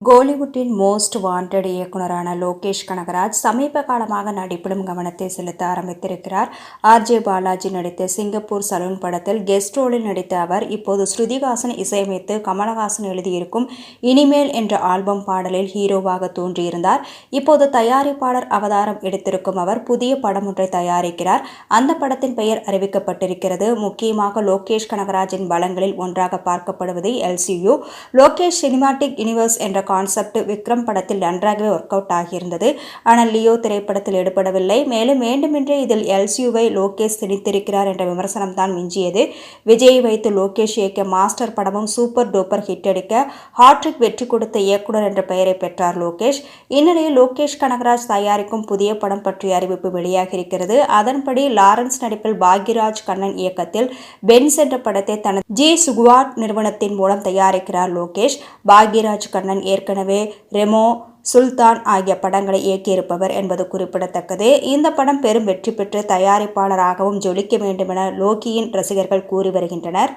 கோலிவுட்டின் most wanted இயக்குனரான Lokesh Kanagaraj சமீப காலமாக நடிப்பிலும் கவனத்தை செலுத்த ஆரம்பித்திருக்கிறார். ஆர்.ஜே. பாலாஜி நடித்த சிங்கப்பூர் சலூன் படத்தில் கெஸ்ட் ரோலில் நடித்த அவர் இப்போது ஸ்ருதிஹாசன் இசையமைத்து கமலஹாசன் எழுதியிருக்கும் இனிமேல் என்ற ஆல்பம் பாடலில் ஹீரோவாக தோன்றியிருந்தார். இப்போது தயாரிப்பாளர் அவதாரம் எடுத்திருக்கும் அவர் புதிய படம் ஒன்றை தயாரிக்கிறார். அந்த படத்தின் பெயர் அறிவிக்கப்பட்டிருக்கிறது. முக்கியமாக லோகேஷ் கனகராஜின் பலங்களில் ஒன்றாக பார்க்கப்படுவது எல்சியூ. லோகேஷ் சினிமாட்டிக் யூனிவர்ஸ் என்ற கான்செப்ட் விக்ரம் படத்தில் நன்றாகவே ஒர்க் அவுட் ஆகியிருந்தது. ஆனால் லியோ திரைப்படத்தில் எடுபடவில்லை. மேலும் வேண்டுமென்றே இதில் எல்சியூவை லோகேஷ் திணித்திருக்கிறார் என்ற விமர்சனம் தான் மிஞ்சியது. விஜயை வைத்து லோகேஷ் இயக்கிய மாஸ்டர் படமும் சூப்பர் டூப்பர் ஹிட் அடிக்க ஹாட்ரிக் வெற்றி கொடுத்த இயக்குனர் என்ற பெயரை பெற்றார் லோகேஷ். இந்நிலையில் லோகேஷ் கனகராஜ் தயாரிக்கும் புதிய படம் பற்றிய அறிவிப்பு வெளியாகியிருக்கிறது. அதன்படி லாரன்ஸ் நடிப்பில் பாக்யராஜ் கண்ணன் இயக்கத்தில் பென்ஸ் என்ற படத்தை தனது ஜி சுகுவாட் நிறுவனத்தின் மூலம் தயாரிக்கிறார் லோகேஷ். பாக்யராஜ் கண்ணன் ஏற்கனவே ரெமோ, சுல்தான் ஆகிய படங்களை இயக்கியிருப்பவர் என்பது குறிப்பிடத்தக்கது. இந்த படம் பெரும் வெற்றி பெற்று தயாரிப்பாளராகவும் ஜொலிக்க வேண்டுமென லோகியின் ரசிகர்கள் கூறி வருகின்றனர்.